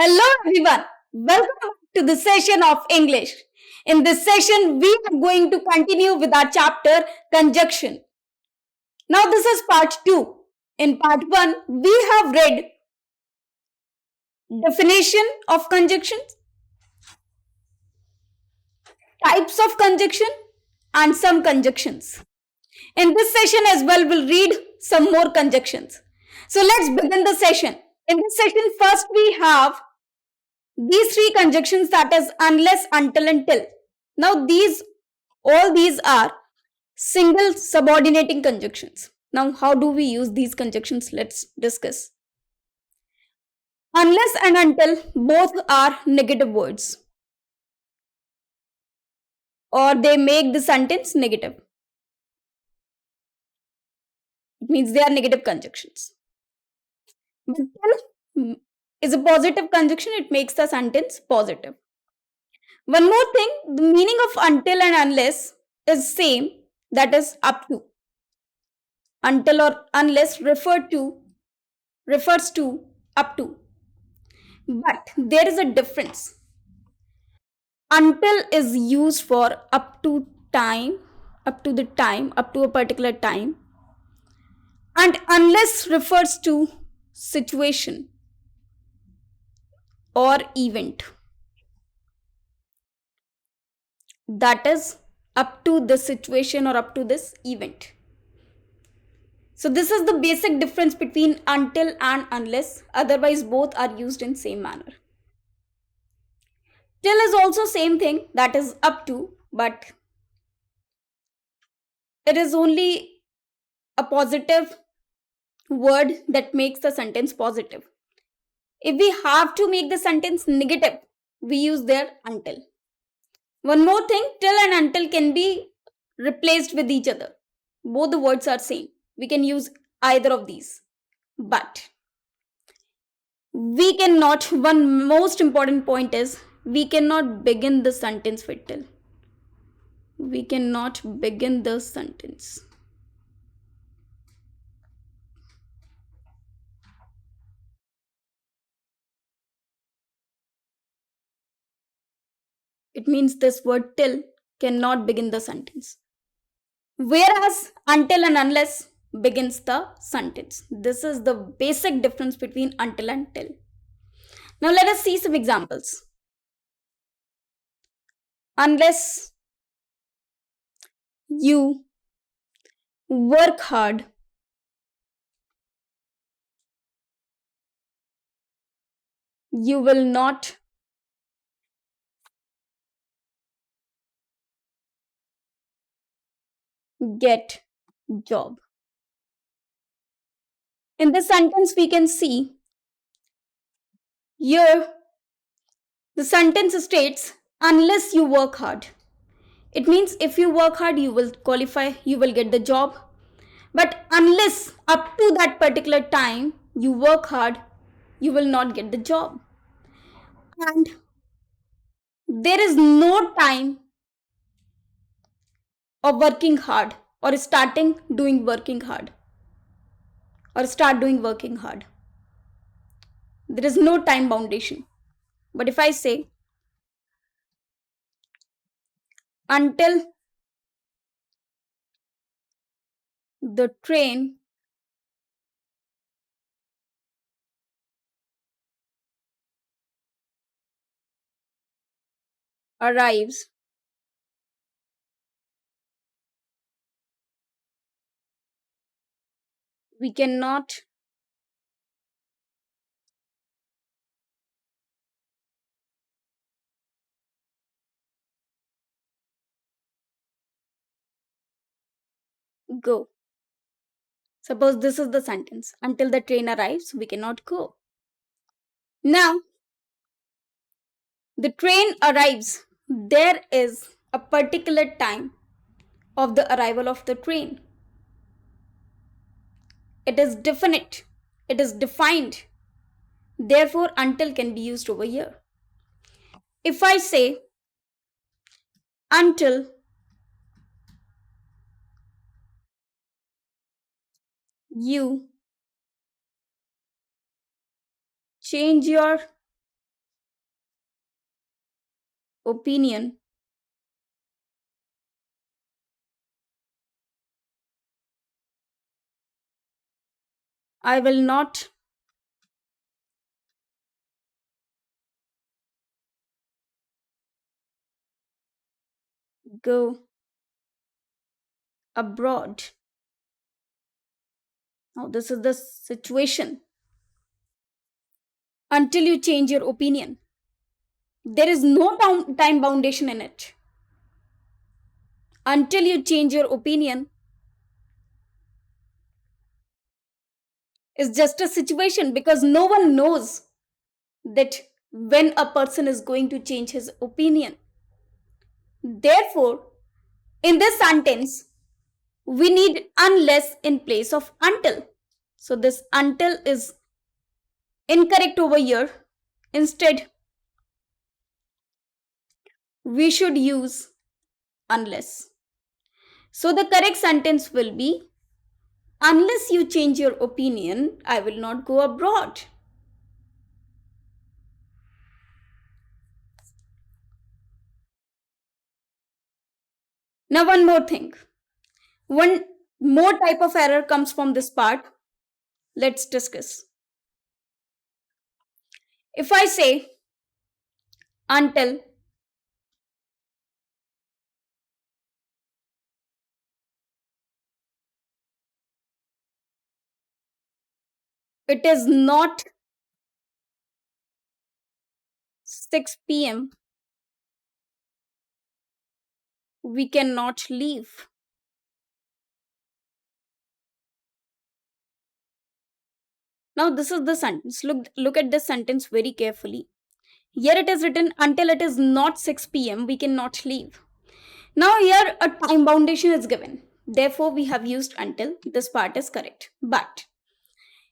Hello everyone. Welcome to the session of English. In this session, we are going to continue with our chapter Conjunction. Now this is part 2. In part 1, we have read definition of conjunctions, types of conjunction and some conjunctions. In this session as well, we'll read some more conjunctions. So let's begin the session. In this session, first we have these three conjunctions, that is unless, until and till. Now all these are single subordinating conjunctions. Now how do we use these conjunctions? Let's discuss. Unless and until both are negative words, or they make the sentence negative. It means they are negative conjunctions. But till is a positive conjunction, it makes the sentence positive. One more thing, the meaning of until and unless is same, that is up to. Until or unless refers to up to. But there is a difference. Until is used for up to a particular time. And unless refers to situation or event. That is up to the situation or up to this event. So this is the basic difference between until and unless. Otherwise, both are used in same manner. Till is also same thing, that is up to, but it is only a positive word that makes the sentence positive. If we have to make the sentence negative, we use there until. One more thing, till and until can be replaced with each other. Both the words are same. We can use either of these. But we cannot, one most important point is, we cannot begin the sentence with till. We cannot begin the sentence. It means this word till cannot begin the sentence. Whereas until and unless begins the sentence. This is the basic difference between until and till. Now let us see some examples. Unless you work hard, you will not get job. In this sentence, we can see here the sentence states unless you work hard. It means if you work hard, you will qualify, you will get the job. But unless up to that particular time you work hard, you will not get the job. And there is no time of working hard or starting doing working hard or start doing working hard. There is no time boundation. But if I say until the train arrives we cannot go. Suppose this is the sentence. Until the train arrives, we cannot go. Now, the train arrives. There is a particular time of the arrival of the train. It is definite. It is defined. Therefore, until can be used over here. If I say until you change your opinion, I will not go abroad. Now, this is the situation. Until you change your opinion, there is no time foundation in it. Until you change your opinion, it's just a situation because no one knows that when a person is going to change his opinion. Therefore, in this sentence, we need unless in place of until. So, this until is incorrect over here. Instead, we should use unless. So, the correct sentence will be unless you change your opinion, I will not go abroad. Now, one more thing. One more type of error comes from this part. Let's discuss. If I say until it is not 6 p.m., we cannot leave. Now, this is the sentence. Look at this sentence very carefully. Here it is written until it is not 6 p.m., we cannot leave. Now, here a time foundation is given. Therefore, we have used until. This part is correct. But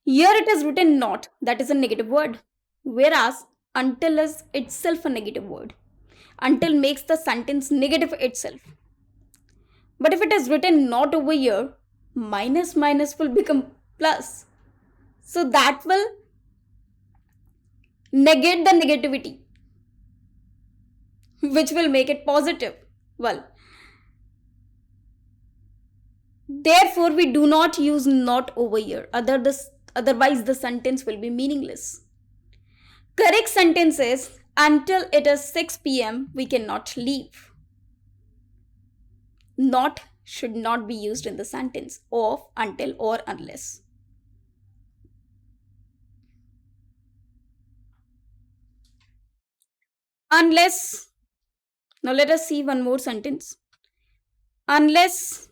here it is written not, that is a negative word. Whereas until is itself a negative word. Until makes the sentence negative itself. But if it is written not over here, minus minus will become plus. So that will negate the negativity, which will make it positive. Well, therefore, we do not use not over here. Otherwise, the sentence will be meaningless. Correct sentence is until it is 6 p.m., we cannot leave. Not should not be used in the sentence of until or unless. Unless, now let us see one more sentence. Unless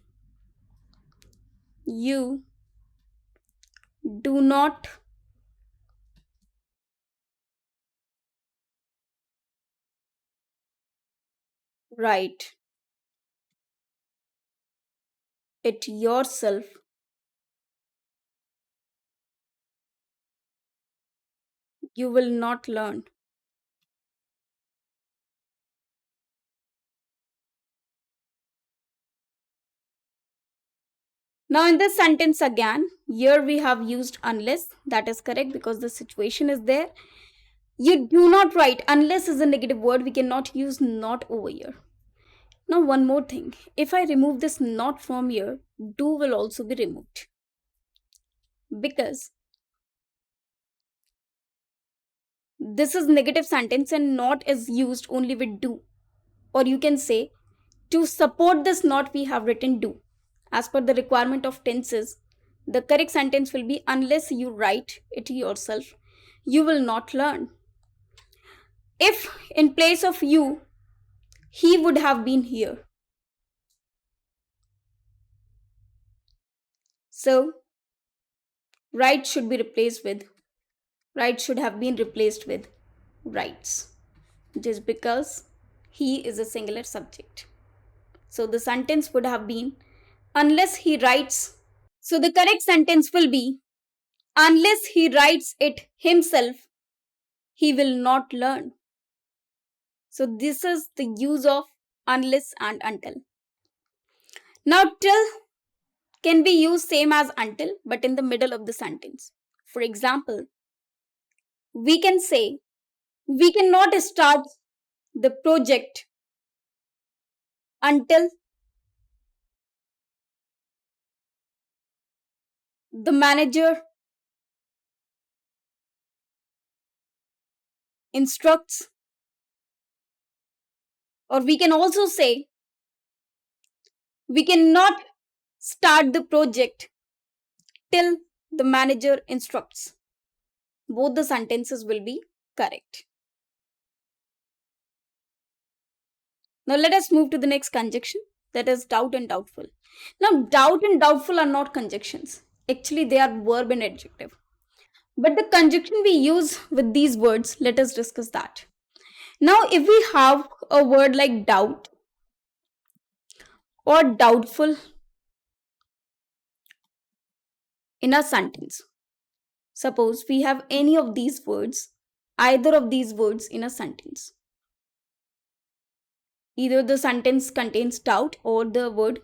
you do not write it yourself, you will not learn. Now, in this sentence again, here we have used unless. That is correct because the situation is there. You do not write. Unless is a negative word. We cannot use not over here. Now, one more thing. If I remove this not from here, do will also be removed. Because this is negative sentence and not is used only with do. Or you can say, to support this not, we have written do. As per the requirement of tenses, the correct sentence will be unless you write it yourself, you will not learn. If in place of you, he would have been here. So, write should be replaced with, write should have been replaced with writes. Just because he is a singular subject. So, the sentence would have been unless he writes. So, the correct sentence will be unless he writes it himself, he will not learn. So, this is the use of unless and until. Now, till can be used same as until but in the middle of the sentence. For example, we can say, we cannot start the project until the manager instructs, or we can also say we cannot start the project till the manager instructs. Both the sentences will be correct. Now let us move to the next conjunction, that is doubt and doubtful. Now doubt and doubtful are not conjunctions. Actually they are verb and adjective. But the conjunction we use with these words, let us discuss that. Now if we have a word like doubt or doubtful in a sentence, suppose we have any of these words, either of these words in a sentence. Either the sentence contains doubt or the word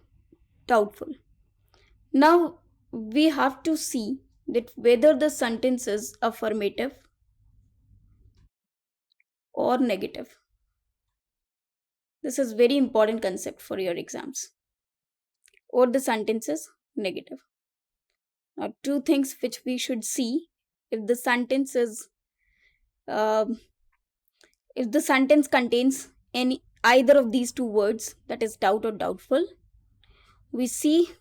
doubtful. Now we have to see that whether the sentence is affirmative or negative. This is very important concept for your exams. Or the sentence is negative. Now two things which we should see: if the sentence is um if the sentence contains any either of these two words, that is doubt or doubtful, we see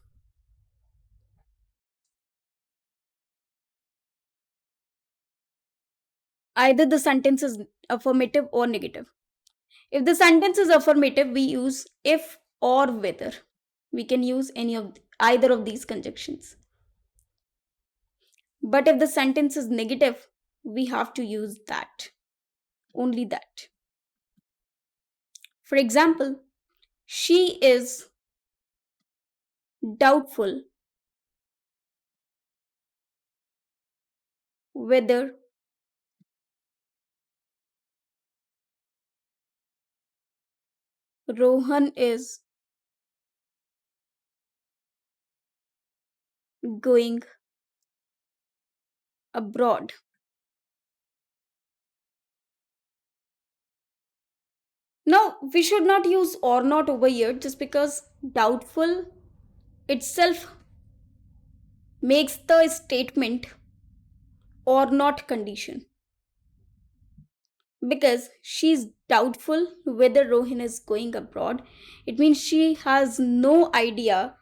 either the sentence is affirmative or negative. If the sentence is affirmative, we use if or whether. We can use any of either of these conjunctions. But if the sentence is negative, we have to use that. Only that. For example, she is doubtful whether Rohan is going abroad. Now, we should not use or not over here just because doubtful itself makes the statement or not condition. Because she's doubtful whether Rohan is going abroad, it means she has no idea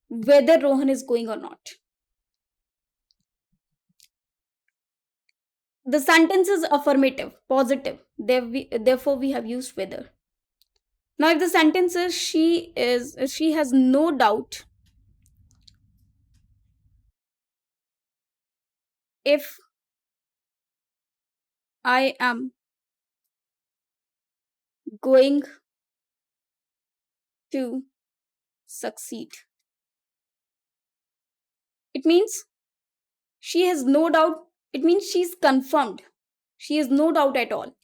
whether Rohan is going or not. The sentence is affirmative, positive. Therefore, we have used whether. Now, if the sentence is she has no doubt if I am going to succeed. It means she has no doubt. It means she's confirmed. She has no doubt at all.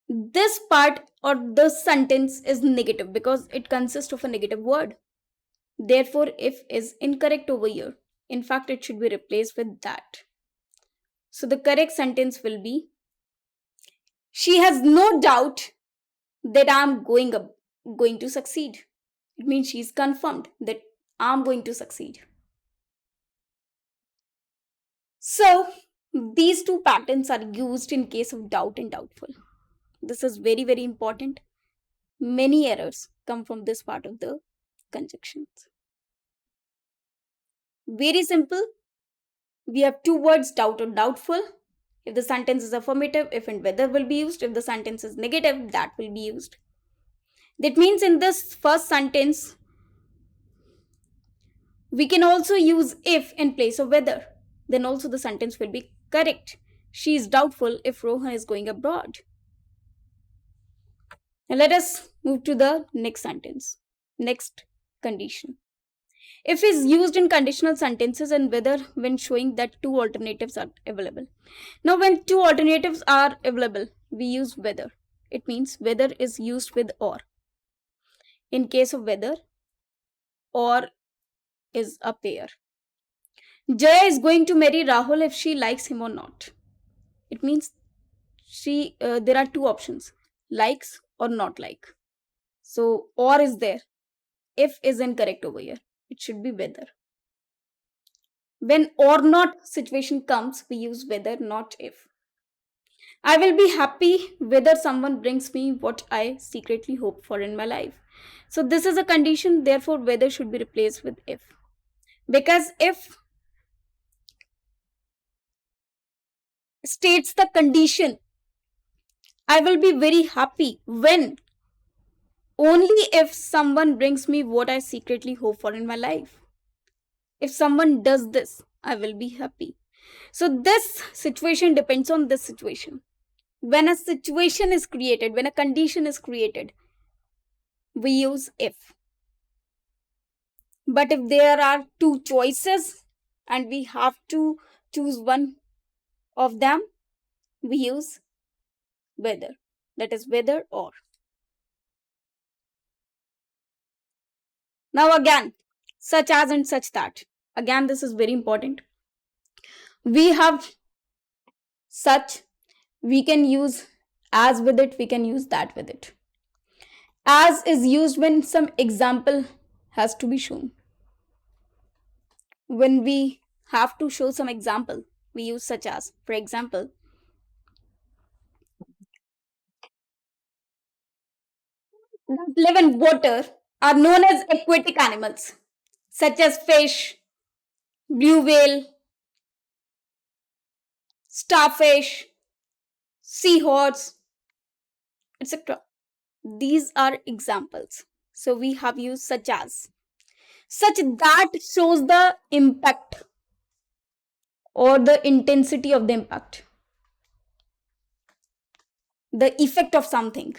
This part or this sentence is negative because it consists of a negative word. Therefore, if is incorrect over here. In fact, it should be replaced with that. So the correct sentence will be, she has no doubt that I'm going to succeed. It means she's confirmed that I'm going to succeed. So these two patterns are used in case of doubt and doubtful. This is very, very important. Many errors come from this part of the conjunctions. Very simple. We have two words, doubt or doubtful. If the sentence is affirmative, if and whether will be used. If the sentence is negative, that will be used. That means in this first sentence, we can also use if in place of whether. Then also the sentence will be correct. She is doubtful if Rohan is going abroad. Now let us move to the next sentence. Next condition. If is used in conditional sentences and whether when showing that two alternatives are available. Now when two alternatives are available, we use whether. It means whether is used with or. In case of whether, or is a pair. Jaya is going to marry Rahul if she likes him or not. It means there are two options. likes or not like. So or is there. If is incorrect over here. It should be whether. When or not situation comes, we use whether, not if. I will be happy whether someone brings me what I secretly hope for in my life. So this is a condition, therefore whether should be replaced with if. Because if states the condition, I will be very happy when, only if someone brings me what I secretly hope for in my life. If someone does this, I will be happy. So this situation depends on this situation. When a situation is created, when a condition is created, we use if. But if there are two choices and we have to choose one of them, we use whether. That is whether or. Now again, such as and such that. Again, this is very important. We have such, we can use as with it, we can use that with it. As is used when some example has to be shown. When we have to show some example, we use such as. For example, that live in water are known as aquatic animals, such as fish, blue whale, starfish, seahorse, etc. These are examples. So we have used such as. Such that shows the impact or the intensity of the impact, the effect of something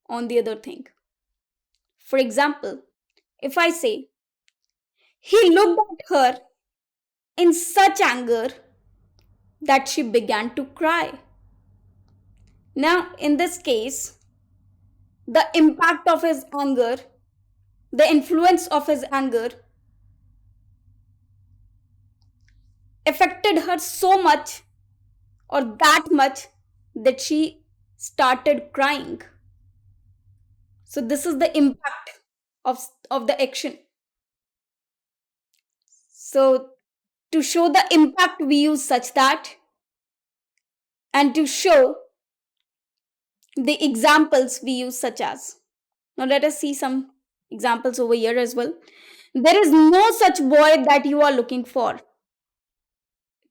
on the other thing. For example, if I say, he looked at her in such anger that she began to cry. Now, in this case, the impact of his anger, the influence of his anger affected her so much or that much that she started crying. So this is the impact of the action. So to show the impact, we use such that, and to show the examples, we use such as. Now let us see some examples over here as well. There is no such boy that you are looking for.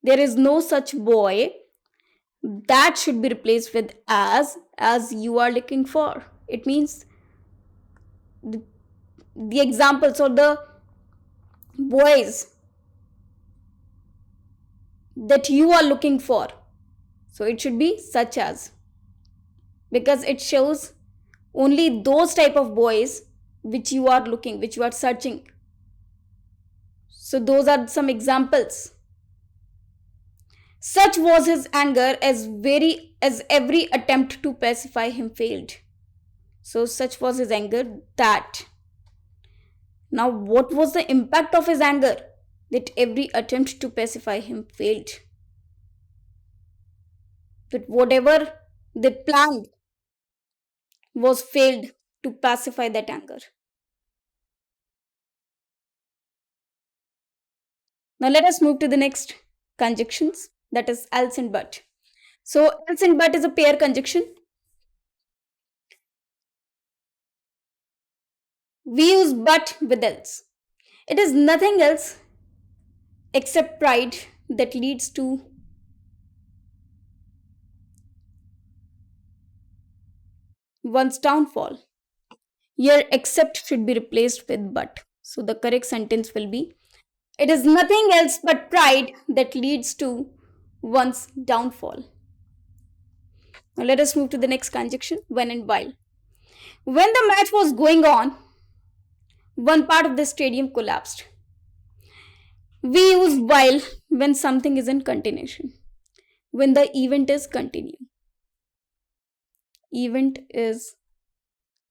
There is no such boy. That should be replaced with as you are looking for. It means the examples or the boys that you are looking for. So it should be such as, because it shows only those type of boys which you are looking, which you are searching. So those are some examples. Such was his anger as every attempt to pacify him failed. So such was his anger that. Now what was the impact of his anger? That every attempt to pacify him failed. That whatever they planned was failed to pacify that anger. Now let us move to the next conjunctions, that is else and but. So else and but is a pair conjunction. We use but with else. It is nothing else except pride that leads to one's downfall. Here except should be replaced with but. So the correct sentence will be, it is nothing else but pride that leads to one's downfall. Now let us move to the next conjunction, when and while. When the match was going on, one part of the stadium collapsed. We use while when something is in continuation. When the event is continuing. Event is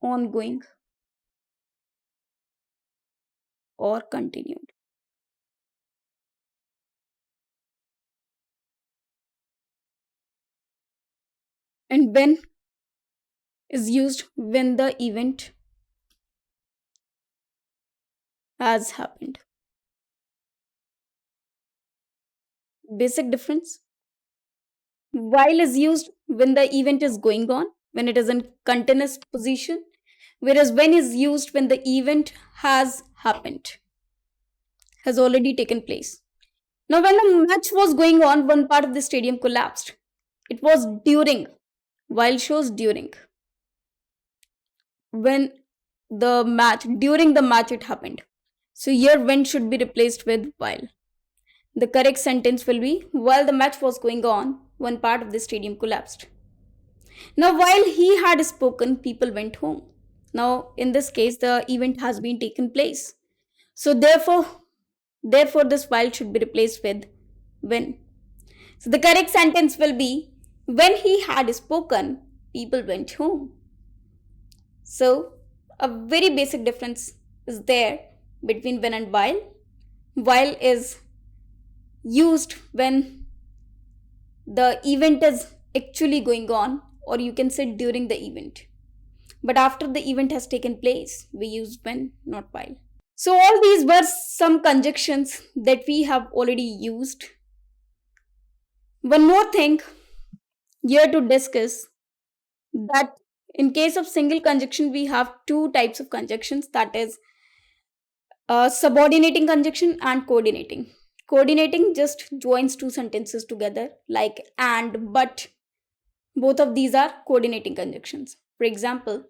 ongoing or continued. And when is used when the event has happened. Basic difference. While is used when the event is going on, when it is in continuous position, whereas when is used when the event has happened, has already taken place. Now, when the match was going on, one part of the stadium collapsed. It was during, while shows during. When during the match it happened. So here when should be replaced with while. The correct sentence will be while the match was going on, one part of the stadium collapsed. Now, while he had spoken, people went home. Now, in this case, the event has been taken place. So, therefore, this while should be replaced with when. So, the correct sentence will be when he had spoken, people went home. So, a very basic difference is there between when and while. While is used when the event is actually going on, or you can say during the event. But after the event has taken place, we use when, not while. So, all these were some conjunctions that we have already used. One more thing here to discuss, that in case of single conjunction, we have two types of conjunctions, that is subordinating conjunction and coordinating. Coordinating just joins two sentences together, like and, but. Both of these are coordinating conjunctions. For example,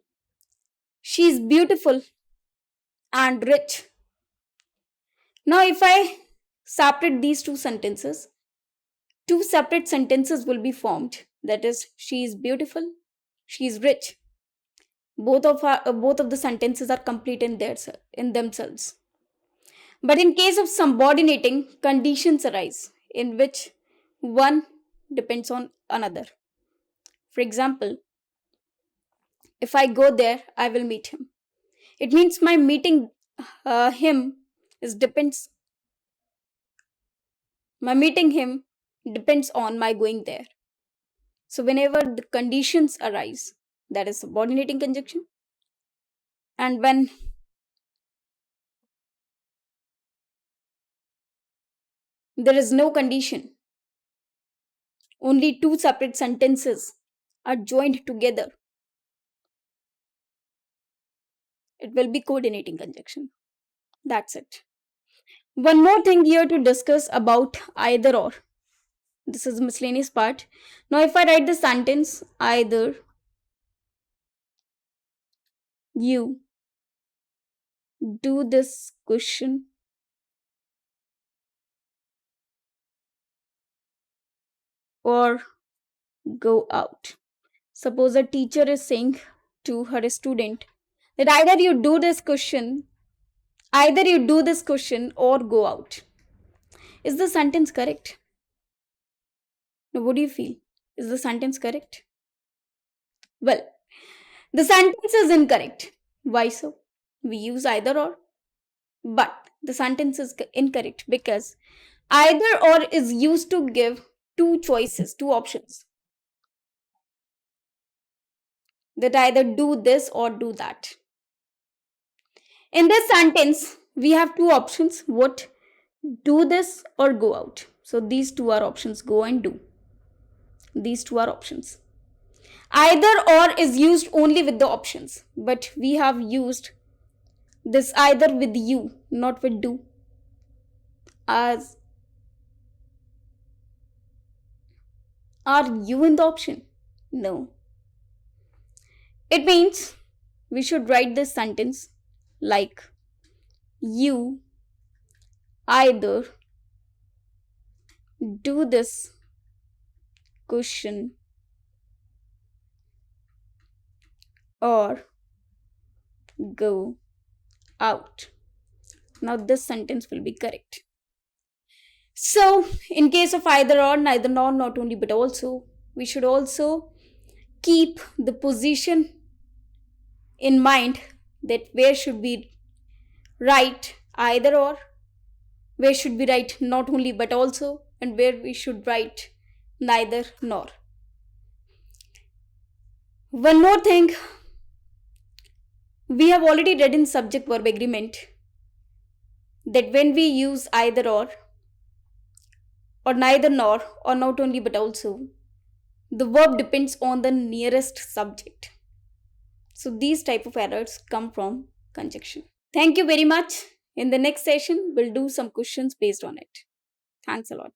she is beautiful and rich. Now, if I separate these two sentences, two separate sentences will be formed. That is, she is beautiful, she is rich. Both of the sentences are complete in themselves. But in case of subordinating, conditions arise in which one depends on another. For example, if I go there, I will meet him. It means my meeting him depends. My meeting him depends on my going there. So whenever the conditions arise, that is subordinating conjunction. And when there is no condition, only two separate sentences are joined together, it will be coordinating conjunction. That's it. One more thing here to discuss about either or. This is the miscellaneous part. Now, if I write the sentence, either you do this question or go out. Suppose a teacher is saying to her student that either you do this question or go out. Is the sentence correct? Now, what do you feel? Is the sentence correct? Well, the sentence is incorrect. Why so? We use either or, but the sentence is incorrect because either or is used to give two choices, two options. That either do this or do that. In this sentence, we have two options. What? Do this or go out. So these two are options, go and do. These two are options. Either or is used only with the options, but we have used this either with you, not with do. As are you in the option? No. It means we should write this sentence like you either do this question or go out. Now this sentence will be correct. So in case of either or, neither nor, not only but also, we should also keep the position in mind, that where should we write either or, where should we write not only but also, and where we should write neither nor. One more thing, we have already read in subject verb agreement that when we use either or neither nor, or not only but also, the verb depends on the nearest subject. So these type of errors come from conjunction. Thank you very much. In the next session, we'll do some questions based on it. Thanks a lot.